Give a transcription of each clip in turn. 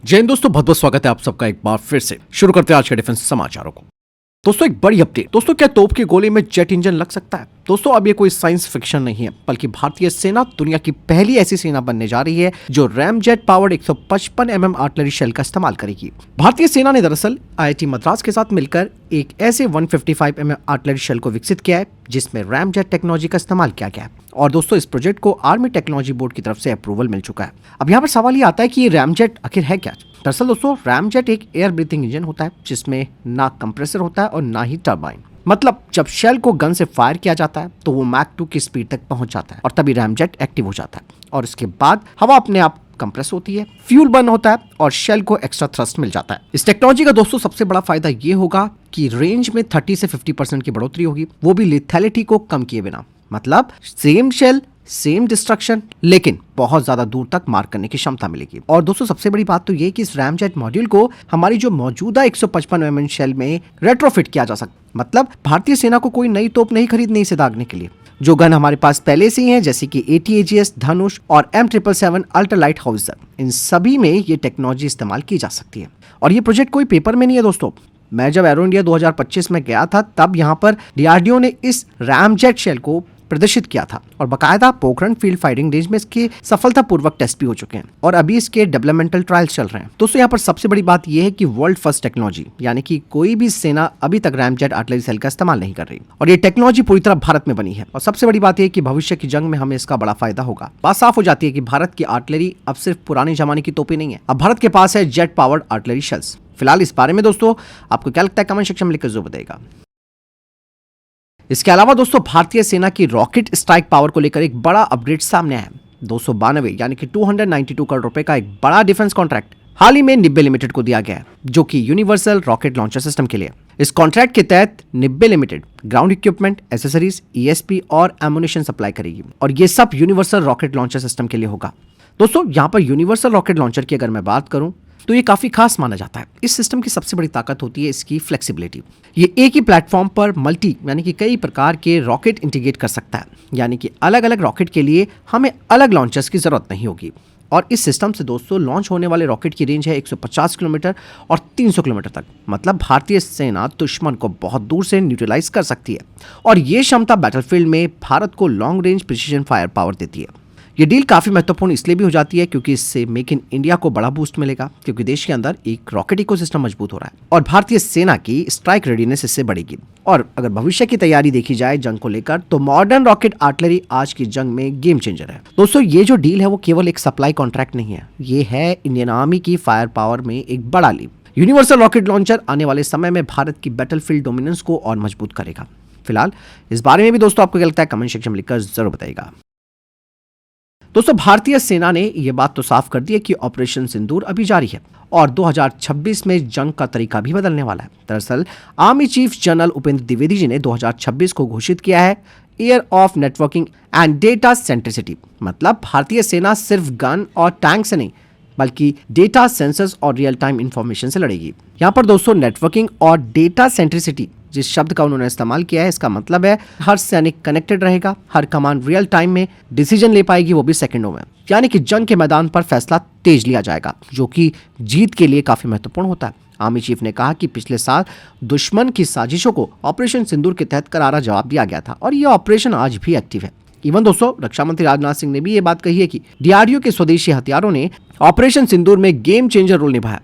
जय हिंद दोस्तों, बहुत बहुत स्वागत है आप सबका एक बार फिर से। शुरू करते हैं आज के डिफेंस समाचारों को। दोस्तों एक बड़ी अपडेट। दोस्तों क्या तोप की गोली में जेट इंजन लग सकता है? दोस्तों अब ये कोई साइंस फिक्शन नहीं है, बल्कि भारतीय सेना दुनिया की पहली ऐसी सेना बनने जा रही है जो ramjet powered 155 mm artillery shell का इस्तेमाल करेगी। भारतीय सेना ने दरअसल IIT मद्रास के साथ मिलकर एक ऐसे 155 mm आर्टिलरी शेल को विकसित किया है जिसमें रैम जेट टेक्नोलॉजी का इस्तेमाल किया गया है। और दोस्तों इस प्रोजेक्ट को आर्मी टेक्नोलॉजी बोर्ड की तरफ से अप्रूवल मिल चुका है। अब यहाँ पर सवाल ये आता है कि ये रैम जेट आखिर है क्या? दरअसल दोस्तों रैम जेट एक एयर ब्रीथिंग इंजन होता है जिसमें ना कंप्रेसर होता है और ना ही टर्बाइन। मतलब जब शेल को गन से फायर किया जाता है तो वो मैक 2 की स्पीड तक पहुंच जाता है और तभी रैम जेट एक्टिव हो जाता है और इसके बाद हवा अपने आप कंप्रेस होती है, फ्यूल बर्न होता है और शेल को एक्स्ट्रा थ्रस्ट मिल जाता है। इस टेक्नोलॉजी का दोस्तों सबसे बड़ा फायदा ये होगा कि रेंज में 30 से 50% की बढ़ोतरी होगी, वो भी लिथैलिटी को कम किए बिना। मतलब सेम शेल सेम डिस्ट्रक्शन, लेकिन बहुत ज्यादा दूर तक मार करने की क्षमता मिलेगी। और दोस्तों सबसे बड़ी बात तो ये कि इस रैम जेट मॉड्यूल को हमारी जो मौजूदा 155 mm शेल में रेट्रोफिट किया जा सकता। मतलब भारतीय सेना को कोई नई तोप नहीं खरीदनी इसे दागने के लिए। जो गन हमारे पास पहले से ही है जैसे कि AT-AGS, धनुष और M777 अल्ट्रालाइट हाउसर, इन सभी में ये टेक्नोलॉजी इस्तेमाल की जा सकती है। और ये प्रोजेक्ट कोई पेपर में नहीं है दोस्तों। मैं जब एरो इंडिया 2025 में गया था तब यहाँ पर DRDO ने इस रैम जेट शेल को प्रदर्शित किया था और बकायदा पोखरण फील्ड फायरिंग रेंज में इसके सफलतापूर्वक टेस्ट भी हो चुके हैं और अभी इसके डेवलपमेंटल ट्रायल्स चल रहे हैं। दोस्तों यहाँ पर सबसे बड़ी बात यह है कि वर्ल्ड फर्स्ट टेक्नोलॉजी, यानी कि कोई भी सेना अभी तक रैम जेट आर्टिलरी सेल का इस्तेमाल नहीं कर रही और ये टेक्नोलॉजी पूरी तरह भारत में बनी है। और सबसे बड़ी बात यह है कि भविष्य की जंग में हमें इसका बड़ा फायदा होगा। बात साफ हो जाती है कि भारत की आर्टिलरी अब सिर्फ पुराने जमाने की तोपें नहीं है, अब भारत के पास है जेट पावर्ड आर्टिलरी शेल्स। फिलहाल इस बारे में दोस्तों आपको क्या लगता है कमेंट सेक्शन में लिखकर जरूर बताइएगा। इसके अलावा दोस्तों भारतीय सेना की रॉकेट स्ट्राइक पावर को लेकर एक बड़ा अपडेट सामने आया है। 292 यानी कि 292 करोड़ रुपए का एक बड़ा डिफेंस कॉन्ट्रैक्ट हाल ही में निब्बे लिमिटेड को दिया गया है, जो कि यूनिवर्सल रॉकेट लॉन्चर सिस्टम के लिए। इस कॉन्ट्रैक्ट के तहत Nibe limited ground equipment, accessories, ESP और एमुनिशन सप्लाई करेगी और ये सब यूनिवर्सल रॉकेट लॉन्चर सिस्टम के लिए होगा। दोस्तों यहाँ पर यूनिवर्सल रॉकेट लॉन्चर की अगर मैं बात करूं तो ये काफी खास माना जाता है। इस सिस्टम की सबसे बड़ी ताकत होती है इसकी फ्लेक्सिबिलिटी। ये एक ही प्लेटफॉर्म पर मल्टी यानी कि कई प्रकार के रॉकेट इंटीग्रेट कर सकता है, यानी कि अलग अलग रॉकेट के लिए हमें अलग लॉन्चर्स की जरूरत नहीं होगी। और इस सिस्टम से दोस्तों लॉन्च होने वाले रॉकेट की रेंज है 150 किलोमीटर और 300 किलोमीटर तक। मतलब भारतीय सेना दुश्मन को बहुत दूर से न्यूट्रलाइज कर सकती है और ये क्षमता बैटलफील्ड में भारत को long range precision fire power देती है। ये डील काफी महत्वपूर्ण इसलिए भी हो जाती है क्योंकि इससे मेक इन इंडिया को बड़ा बूस्ट मिलेगा, क्योंकि देश के अंदर एक रॉकेट इकोसिस्टम मजबूत हो रहा है और भारतीय सेना की स्ट्राइक रेडीनेस इससे बढ़ेगी। और अगर भविष्य की तैयारी देखी जाए जंग को लेकर तो मॉडर्न रॉकेट आर्टिलरी आज की जंग में गेम चेंजर है। दोस्तों ये जो डील है वो केवल एक सप्लाई कॉन्ट्रैक्ट नहीं है, ये है इंडियन आर्मी की फायर पावर में एक बड़ा लीप। यूनिवर्सल रॉकेट लॉन्चर आने वाले समय में भारत की बैटलफील्ड डोमिनेंस को और मजबूत करेगा। फिलहाल इस बारे में भी दोस्तों आपको क्या लगता है कमेंट सेक्शन में लिखकर जरूर बताइएगा। दोस्तों भारतीय सेना ने यह बात तो साफ कर दी है कि ऑपरेशन सिंदूर अभी जारी है और 2026 में जंग का तरीका भी बदलने वाला है। दरअसल army chief general Upendra Dwivedi ji ने 2026 को घोषित किया है year of networking and data centricity. मतलब भारतीय सेना सिर्फ गन और टैंक से नहीं बल्कि डेटा, सेंसर्स और रियल टाइम इंफॉर्मेशन से लड़ेगी। यहाँ पर दोस्तों नेटवर्किंग और डेटा सेंट्रिसिटी जिस शब्द का उन्होंने इस्तेमाल किया है इसका मतलब है हर सैनिक कनेक्टेड रहेगा, हर कमांड रियल टाइम में डिसीजन ले पाएगी, वो भी सेकंडों में। यानी कि जंग के मैदान पर फैसला तेज लिया जाएगा, जो कि जीत के लिए काफी महत्वपूर्ण होता है। आर्मी चीफ ने कहा कि पिछले साल दुश्मन की साजिशों को ऑपरेशन सिंदूर के तहत करारा जवाब दिया गया था और यह ऑपरेशन आज भी एक्टिव है। इवन दोस्तों रक्षा मंत्री राजनाथ सिंह ने भी ये बात कही है कि DRDO के स्वदेशी हथियारों ने ऑपरेशन सिंदूर में गेम चेंजर रोल निभाया।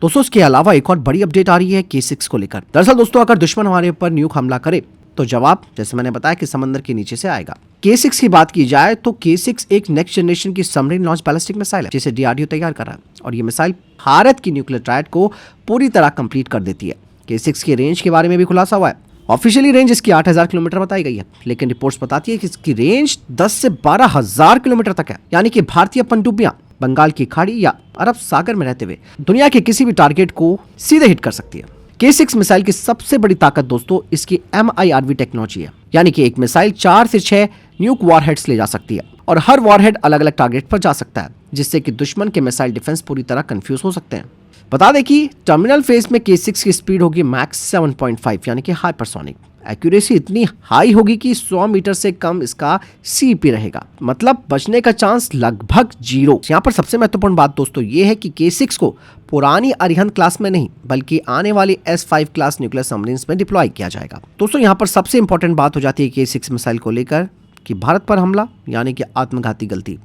दोस्तों इसके अलावा एक और बड़ी अपडेट आ रही है K6 को लेकर। दरअसल दोस्तों अगर दुश्मन हमारे ऊपर न्यूक हमला करे तो जवाब जैसे मैंने बताया कि समंदर के नीचे से आएगा। K6 की बात की जाए तो K6 एक नेक्स्ट जनरेशन की सबमरीन लॉन्च बैलिस्टिक मिसाइल है जिसे DRDO तैयार कर रहा है और ये मिसाइल भारत की न्यूक्लियर ट्रायड को पूरी तरह कंप्लीट कर देती है। K6 की रेंज के बारे में भी खुलासा हुआ है। ऑफिशियली रेंज इसकी 8000 किलोमीटर बताई गई है, लेकिन रिपोर्ट्स बताती है कि इसकी रेंज 10 से 12,000 किलोमीटर तक है। यानी कि भारतीय पनडुब्बियां बंगाल की खाड़ी या अरब सागर में रहते हुए दुनिया के किसी भी टारगेट को सीधे हिट कर सकती है। K6 मिसाइल की सबसे बड़ी ताकत दोस्तों इसकी MIRV टेक्नोलॉजी है, यानी कि एक मिसाइल 4 से 6 न्यूक वॉरहेड्स ले जा सकती है और हर वॉरहेड अलग अलग टारगेट पर जा सकता है, जिससे कि दुश्मन के मिसाइल डिफेंस पूरी तरह कंफ्यूज हो सकते हैं। बता दें कि टर्मिनल फेज में K6 की स्पीड होगी मैक्स 7.5 यानी कि हाइपरसोनिक एक्यूरेसी इतनी हाई होगी कि 100 मीटर से कम इसका सीपी रहेगा, मतलब बचने का चांस लगभग जीरो। यहाँ पर सबसे महत्वपूर्ण बात दोस्तों ये है कि K6 को पुरानी अरिहंत क्लास में नहीं बल्कि आने वाली S5 क्लास न्यूक्लियर सबमरीन्स में डिप्लॉय किया जाएगा। दोस्तों यहाँ पर सबसे इंपॉर्टेंट बात हो जाती है K6 मिसाइल को लेकर कि भारत पर हमला यानी कि आत्मघाती गलती,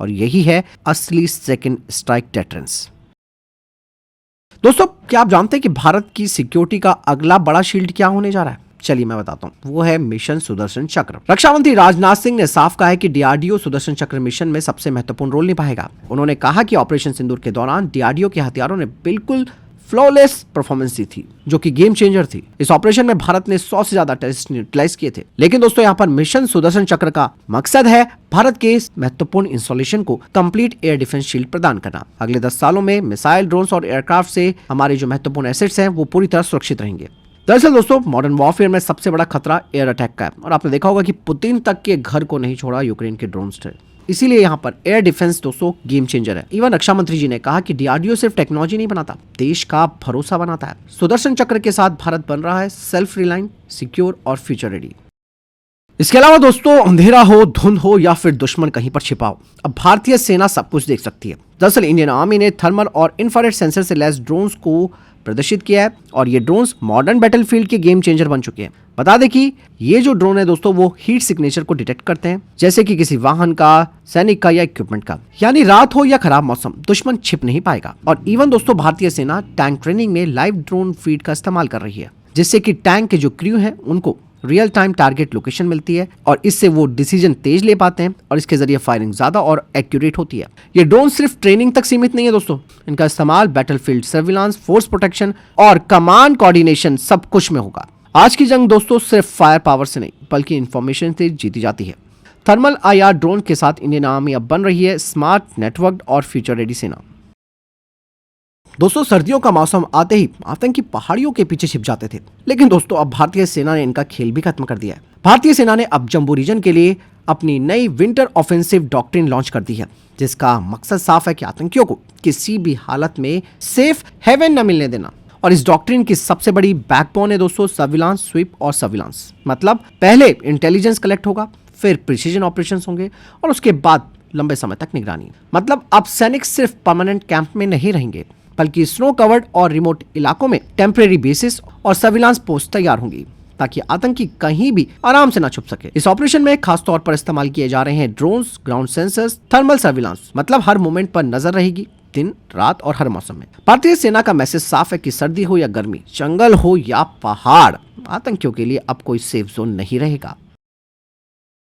और यही है असली सेकेंड स्ट्राइक डेटरेंस। दोस्तों क्या आप जानते हैं कि भारत की सिक्योरिटी का अगला बड़ा शील्ड क्या होने जा रहा है? चलिए मैं बताता हूं, वो है मिशन सुदर्शन चक्र। रक्षा मंत्री राजनाथ सिंह ने साफ कहा है कि डीआरडीओ सुदर्शन चक्र मिशन में सबसे महत्वपूर्ण रोल निभाएगा। उन्होंने कहा कि ऑपरेशन सिंदूर के दौरान डीआरडीओ के हथियारों ने बिल्कुल फ्लॉलेस परफॉर्मेंस दी थी, जो कि गेम चेंजर थी। इस ऑपरेशन में भारत ने 100 से ज्यादा टेररिस्ट न्यूट्रलाइज किए थे। लेकिन दोस्तों यहाँ पर मिशन सुदर्शन चक्र का मकसद है भारत के इस महत्वपूर्ण इंस्टॉलेशन को कंप्लीट एयर डिफेंस शील्ड प्रदान करना। अगले 10 सालों में मिसाइल, ड्रोन्स और एयरक्राफ्ट से हमारे जो महत्वपूर्ण एसेट्स हैं वो पूरी तरह सुरक्षित रहेंगे। दरअसल दोस्तों मॉडर्न वॉरफेयर में सबसे बड़ा खतरा एयर अटैक का है, और आपने देखा होगा कि पुतिन तक के घर को नहीं छोड़ा यूक्रेन के ड्रोन्स थे। इसीलिए यहाँ पर एयर डिफेंस दोस्तों गेम चेंजर है। इवन रक्षा मंत्री जी ने कहा कि डीआरडीओ सिर्फ टेक्नोलॉजी नहीं बनाता, देश का भरोसा बनाता है। सुदर्शन चक्र के साथ भारत बन रहा है सेल्फ रिलायंट, सिक्योर और फ्यूचर रेडी। इसके अलावा दोस्तों अंधेरा हो, धुंध हो या फिर दुश्मन कहीं पर छिपा हो, अब भारतीय सेना सब कुछ देख सकती है। दरअसल इंडियन आर्मी ने थर्मल और इंफ्रारेड सेंसर से लैस ड्रोन्स को प्रदर्शित किया है, और ये ड्रोन्स मॉडर्न बैटलफील्ड के गेम चेंजर बन चुके हैं। बता दें कि ये जो ड्रोन है दोस्तों वो हीट सिग्नेचर को डिटेक्ट करते हैं, जैसे कि किसी वाहन का, सैनिक का या इक्विपमेंट का। यानी रात हो या खराब मौसम, दुश्मन छिप नहीं पाएगा। और इवन दोस्तों भारतीय सेना टैंक ट्रेनिंग में लाइव ड्रोन फीड का इस्तेमाल कर रही है, जिससे कि टैंक के जो क्रू हैं उनको रियल टाइम टारगेट लोकेशन मिलती है, और इससे वो डिसीजन तेज ले पाते हैं, और इसके जरिए फायरिंग ज्यादा और एक्यूरेट होती है। ये ड्रोन सिर्फ ट्रेनिंग तक सीमित नहीं है दोस्तों, इनका इस्तेमाल बैटलफील्ड सर्विलांस, फोर्स प्रोटेक्शन और कमांड कोऑर्डिनेशन सब कुछ में होगा। आज की जंग दोस्तों सिर्फ फायर पावर से नहीं बल्कि इंफॉर्मेशन से जीती जाती है। थर्मल IR ड्रोन के साथ इंडियन आर्मी अब बन रही है स्मार्ट, नेटवर्क और फ्यूचर रेडी सेना। दोस्तों सर्दियों का मौसम आते ही आतंकी पहाड़ियों के पीछे छिप जाते थे, लेकिन दोस्तों अब भारतीय सेना ने इनका खेल भी खत्म कर दिया है। भारतीय सेना ने अब जम्मू रीजन के लिए अपनी नई विंटर ऑफेंसिव डॉक्ट्रिन लॉन्च कर दी है, जिसका मकसद साफ है कि आतंकियों को किसी भी हालत में सेफ हेवन न मिलने देना। और इस डॉक्ट्रिन की सबसे बड़ी बैकबोन है दोस्तों सर्विलांस, स्वीप और सर्विलांस। मतलब पहले इंटेलिजेंस कलेक्ट होगा, फिर प्रिसीजन ऑपरेशंस होंगे, और उसके बाद लंबे समय तक निगरानी। मतलब अब सैनिक सिर्फ परमानेंट कैंप में नहीं रहेंगे, बल्कि स्नो कवर्ड और रिमोट इलाकों में टेम्परेरी बेसिस और सर्विलांस पोस्ट तैयार होंगी, ताकि आतंकी कहीं भी आराम से ना छुप सके। इस ऑपरेशन में खास तौर पर इस्तेमाल किए जा रहे हैं drones, ground sensors, thermal surveillance. मतलब हर मोमेंट पर नजर रहेगी, दिन रात और हर मौसम में। भारतीय सेना का मैसेज साफ है कि सर्दी हो या गर्मी, जंगल हो या पहाड़, आतंकियों के लिए अब कोई सेफ जोन नहीं रहेगा।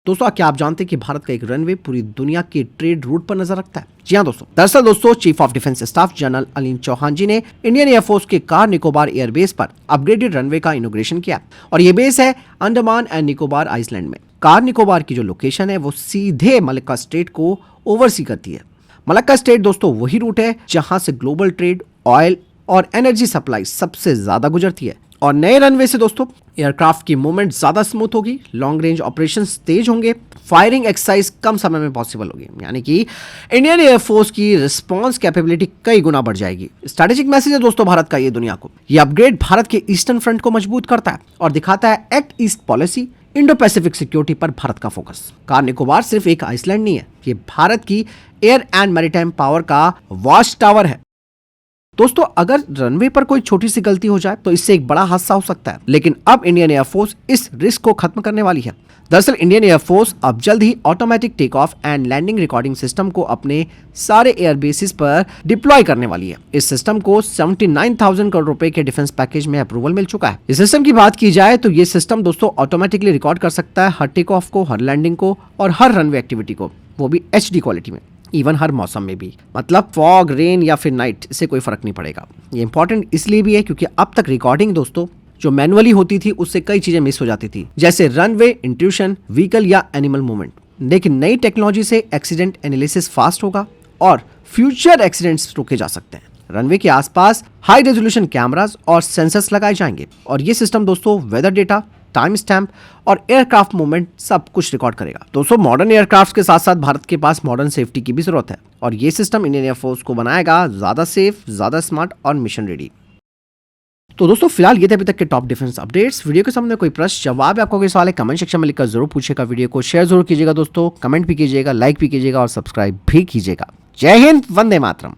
दोस्तों क्या आप जानते हैं कि भारत का एक रनवे पूरी दुनिया के ट्रेड रूट पर नजर रखता है? जी हाँ दोस्तों, दरअसल दोस्तों chief of defence staff general Aleem Chauhan ji ने इंडियन एयरफोर्स के कार निकोबार एयरबेस पर अपग्रेडेड रनवे का इनॉग्रेशन किया, और ये बेस है अंडमान एंड निकोबार आइसलैंड में। कार निकोबार की जो लोकेशन है वो सीधे मलक्का स्टेट को ओवरसी करती है। मलक्का स्टेट दोस्तों वही रूट है जहां से ग्लोबल ट्रेड, ऑयल और एनर्जी सप्लाई सबसे ज्यादा गुजरती है। और नए रनवे से दोस्तों एयरक्राफ्ट की मूवमेंट ज्यादा स्मूथ होगी, लॉन्ग रेंज ऑपरेशंस तेज होंगे, फायरिंग एक्सरसाइज कम समय में पॉसिबल होगी, यानी कि इंडियन एयरफोर्स की रिस्पांस कैपेबिलिटी कई गुना बढ़ जाएगी। स्ट्रेटेजिक मैसेज है दोस्तों भारत का ये दुनिया को। ये अपग्रेड भारत के ईस्टर्न फ्रंट को मजबूत करता है और दिखाता है act east policy, Indo Pacific security पर भारत का फोकस। कार निकोबार सिर्फ एक आइसलैंड नहीं है, ये भारत की एयर एंड मैरीटाइम पावर का वॉच टावर है। दोस्तों अगर रनवे पर कोई छोटी सी गलती हो जाए तो इससे एक बड़ा हादसा हो सकता है, लेकिन अब इंडियन एयरफोर्स इस रिस्क को खत्म करने वाली है। दरअसल इंडियन एयरफोर्स अब जल्द ही automatic take off and landing recording system को अपने सारे एयर बेसिस पर डिप्लॉय करने वाली है। इस सिस्टम को 79,000 करोड़ रुपए के डिफेंस पैकेज में अप्रूवल मिल चुका है। इस सिस्टम की बात की जाए तो ये सिस्टम दोस्तों ऑटोमेटिकली रिकॉर्ड कर सकता है हर टेक ऑफ को, हर लैंडिंग को और हर रनवे एक्टिविटी को, वो भी HD क्वालिटी में, इवन हर मौसम में भी। मतलब फॉग, रेन या फिर नाइट, इससे कोई फर्क नहीं पड़ेगा। ये इंपॉर्टेंट इसलिए भी है क्योंकि अब तक रिकॉर्डिंग दोस्तों जो मैनुअली होती थी उससे कई चीजें मिस हो जाती थी, जैसे रनवे इंट्रूशन, व्हीकल या एनिमल मूवमेंट। लेकिन नई टेक्नोलॉजी से एक्सीडेंट एनालिसिस फास्ट होगा और फ्यूचर एक्सीडेंट्स रोके जा सकते हैं। रनवे के आसपास हाई रेजोल्यूशन कैमरास और सेंसर्स लगाए जाएंगे, और ये सिस्टम दोस्तों वेदर डेटा, टाइम स्टैम्प और एयरक्राफ्ट मूवमेंट सब कुछ रिकॉर्ड करेगा। दोस्तों मॉडर्न एयरक्राफ्ट के साथ साथ भारत के पास मॉडर्न सेफ्टी की भी जरूरत है, और ये सिस्टम इंडियन एयरफोर्स को बनाएगा ज्यादा सेफ, ज्यादा स्मार्ट और मिशन रेडी। तो दोस्तों फिलहाल ये थे अभी तक के टॉप डिफेंस अपडेट्स। वीडियो के सामने कोई प्रश्न जवाब या आपका कोई सवाल है कमेंट सेक्शन में लिखकर जरूर पूछेगा। वीडियो को शेयर जरूर कीजिएगा दोस्तों, कमेंट भी कीजिएगा, लाइक भी कीजिएगा और सब्सक्राइब भी कीजिएगा। जय हिंद, वंदे मातरम।